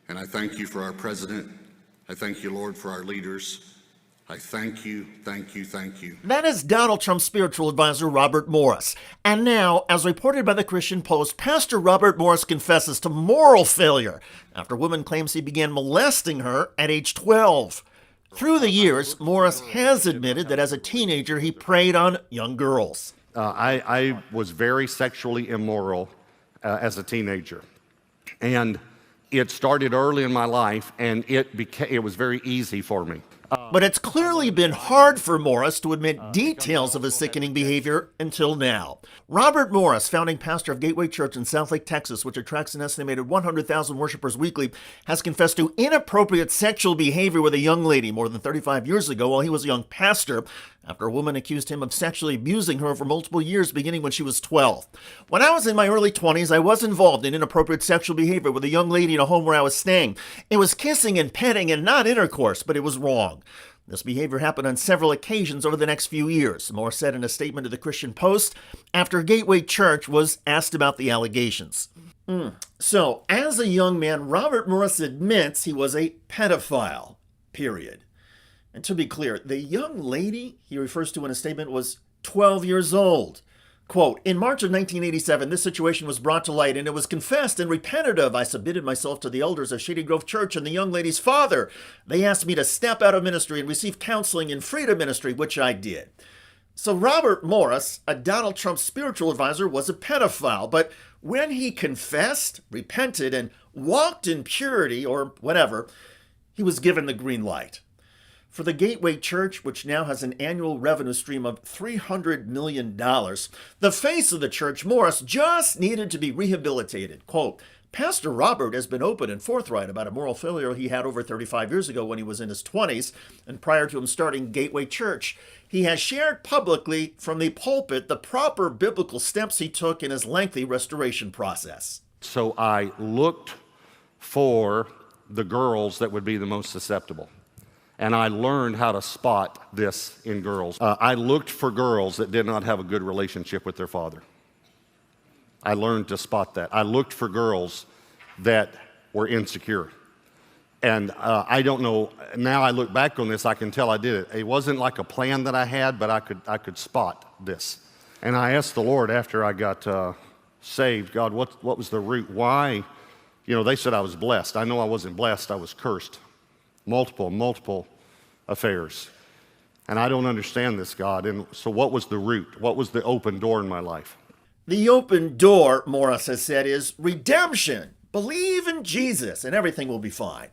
And I thank you for our president. I thank you, Lord, for our leaders. I thank you, thank you, thank you. That is Donald Trump's spiritual advisor, Robert Morris. And now, as reported by the Christian Post, Pastor Robert Morris confesses to moral failure after a woman claims he began molesting her at age 12. Through the years, Morris has admitted that as a teenager, he preyed on young girls. I was very sexually immoral as a teenager. And it started early in my life, and it was very easy for me. But it's clearly been hard for Morris to admit details of his sickening behavior until now. Robert Morris, founding pastor of Gateway Church in Southlake, Texas, which attracts an estimated 100,000 worshipers weekly, has confessed to inappropriate sexual behavior with a young lady more than 35 years ago while he was a young pastor, after a woman accused him of sexually abusing her for multiple years, beginning when she was 12. When I was in my early 20s, I was involved in inappropriate sexual behavior with a young lady in a home where I was staying. It was kissing and petting and not intercourse, but it was wrong. This behavior happened on several occasions over the next few years, Morris said in a statement to the Christian Post after Gateway Church was asked about the allegations. So, as a young man, Robert Morris admits he was a pedophile, period. And to be clear, the young lady he refers to in a statement was 12 years old. Quote, in March of 1987, this situation was brought to light and it was confessed and repented of. I submitted myself to the elders of Shady Grove Church and the young lady's father. They asked me to step out of ministry and receive counseling in freedom ministry, which I did. So Robert Morris, a Donald Trump spiritual advisor, was a pedophile. But when he confessed, repented, and walked in purity or whatever, he was given the green light. For the Gateway Church, which now has an annual revenue stream of $300 million, the face of the church, Morris, just needed to be rehabilitated. Quote, Pastor Robert has been open and forthright about a moral failure he had over 35 years ago when he was in his 20s and prior to him starting Gateway Church. He has shared publicly from the pulpit the proper biblical steps he took in his lengthy restoration process. So I looked for the girls that would be the most susceptible. And I learned how to spot this in girls. I looked for girls that did not have a good relationship with their father. I learned to spot that. I looked for girls that were insecure. And I don't know, now I look back on this, I can tell I did it. It wasn't like a plan that I had, but I could spot this. And I asked the Lord after I got saved, God, what was the root? Why? You know, they said I was blessed. I know I wasn't blessed, I was cursed. Multiple affairs. And I don't understand this, God. And so what was the root? What was the open door in my life? The open door, Morris has said, is redemption. Believe in Jesus and everything will be fine.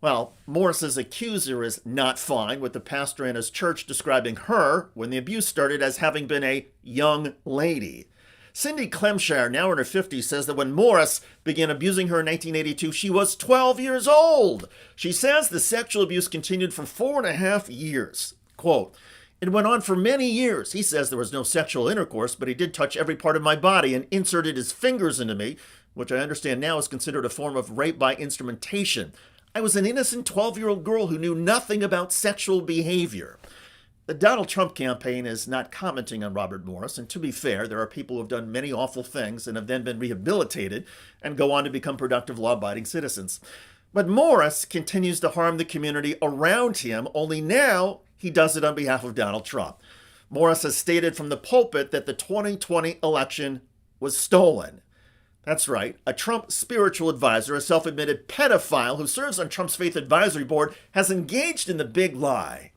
Well, Morris's accuser is not fine, with the pastor and his church describing her, when the abuse started, as having been a young lady. Cindy Clemshire, now in her 50s, says that when Morris began abusing her in 1982, she was 12 years old. She says the sexual abuse continued for 4.5 years. Quote, it went on for many years. He says there was no sexual intercourse, but he did touch every part of my body and inserted his fingers into me, which I understand now is considered a form of rape by instrumentation. I was an innocent 12-year-old girl who knew nothing about sexual behavior. The Donald Trump campaign is not commenting on Robert Morris, and to be fair, there are people who have done many awful things and have then been rehabilitated and go on to become productive, law-abiding citizens. But Morris continues to harm the community around him, only now he does it on behalf of Donald Trump. Morris has stated from the pulpit that the 2020 election was stolen. That's right, a Trump spiritual advisor, a self-admitted pedophile who serves on Trump's faith advisory board, has engaged in the big lie.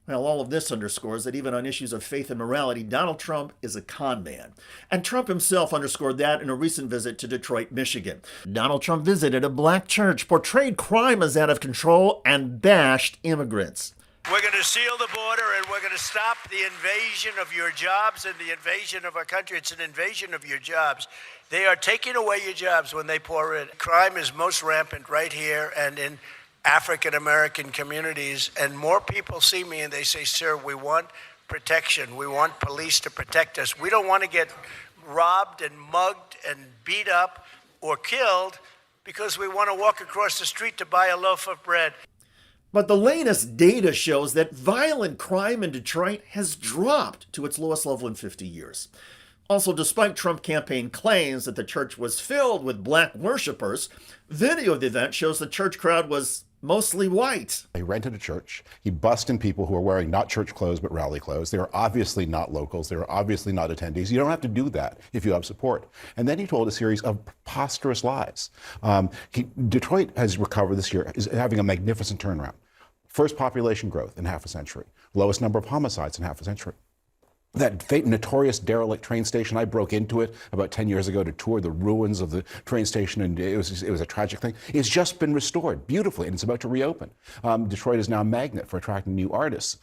Well, all of this underscores that even on issues of faith and morality, Donald Trump is a con man. And Trump himself underscored that in a recent visit to Detroit, Michigan. Donald Trump visited a black church, portrayed crime as out of control, and bashed immigrants. We're going to seal the border and we're going to stop the invasion of your jobs and the invasion of our country. It's an invasion of your jobs. They are taking away your jobs when they pour in. Crime is most rampant right here and in African-American communities, and more people see me and they say, sir, we want protection. We want police to protect us. We don't want to get robbed and mugged and beat up or killed because we want to walk across the street to buy a loaf of bread. But the latest data shows that violent crime in Detroit has dropped to its lowest level in 50 years. Also, despite Trump campaign claims that the church was filled with black worshipers, video of the event shows the church crowd was mostly white. He rented a church. He bussed in people who were wearing not church clothes, but rally clothes. They were obviously not locals. They were obviously not attendees. You don't have to do that if you have support. And then he told a series of preposterous lies. Detroit has recovered this year, is having a magnificent turnaround. First population growth in half a century. Lowest number of homicides in half a century. That notorious derelict train station, I broke into it about 10 years ago to tour the ruins of the train station, and it was a tragic thing. It's just been restored beautifully, and it's about to reopen. Detroit is now a magnet for attracting new artists.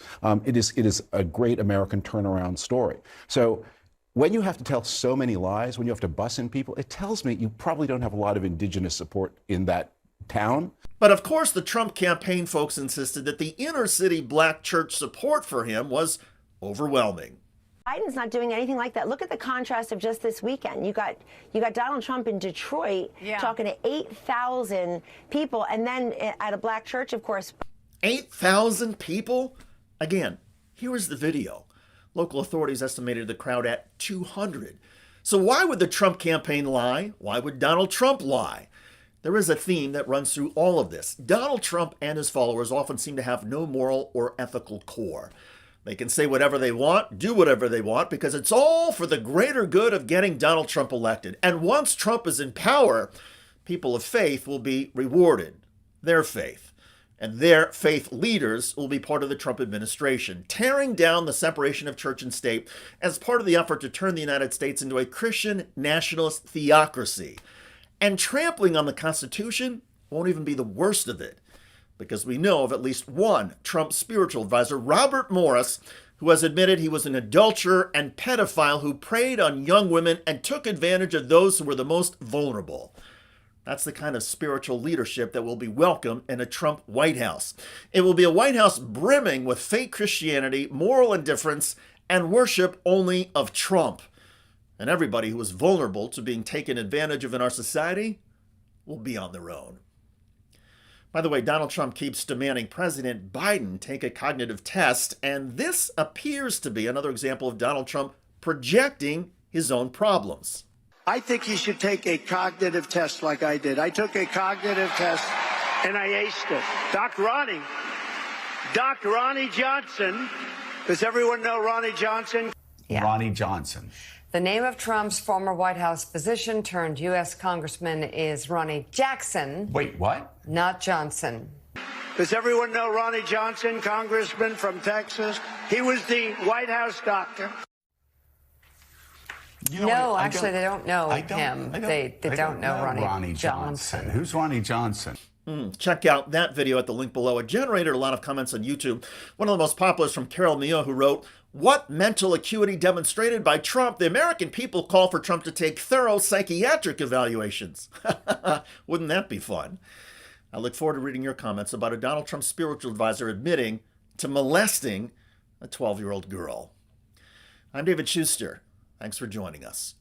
It is a great American turnaround story. So when you have to tell so many lies, when you have to bus in people, it tells me you probably don't have a lot of indigenous support in that town. But of course, the Trump campaign folks insisted that the inner city black church support for him was overwhelming. Biden's not doing anything like that. Look at the contrast of just this weekend. You got Donald Trump in Detroit talking to 8,000 people, and then at a black church, of course. 8,000 people? Again, here is the video. Local authorities estimated the crowd at 200. So why would the Trump campaign lie? Why would Donald Trump lie? There is a theme that runs through all of this. Donald Trump and his followers often seem to have no moral or ethical core. They can say whatever they want, do whatever they want, because it's all for the greater good of getting Donald Trump elected. And once Trump is in power, people of faith will be rewarded. Their faith. And their faith leaders will be part of the Trump administration, tearing down the separation of church and state as part of the effort to turn the United States into a Christian nationalist theocracy. And trampling on the Constitution won't even be the worst of it, because we know of at least one Trump spiritual advisor, Robert Morris, who has admitted he was an adulterer and pedophile who preyed on young women and took advantage of those who were the most vulnerable. That's the kind of spiritual leadership that will be welcome in a Trump White House. It will be a White House brimming with fake Christianity, moral indifference, and worship only of Trump. And everybody who is vulnerable to being taken advantage of in our society will be on their own. By the way, Donald Trump keeps demanding President Biden take a cognitive test, and this appears to be another example of Donald Trump projecting his own problems. I think he should take a cognitive test like I did. I took a cognitive test and I aced it. Doc Ronnie Johnson. Does everyone know Ronnie Johnson? Yeah. Ronnie Johnson. The name of Trump's former White House physician turned U.S. Congressman is Ronnie Jackson. Wait, what? Not Johnson. Does everyone know Ronnie Johnson, congressman from Texas? He was the White House doctor. No, actually, they don't know him. They don't know Ronnie Johnson. Who's Ronnie Johnson? Check out that video at the link below. It generated a lot of comments on YouTube. One of the most popular is from Carol Mio, who wrote, "What mental acuity demonstrated by Trump? The American people call for Trump to take thorough psychiatric evaluations." Wouldn't that be fun? I look forward to reading your comments about a Donald Trump spiritual advisor admitting to molesting a 12-year-old girl. I'm David Schuster. Thanks for joining us.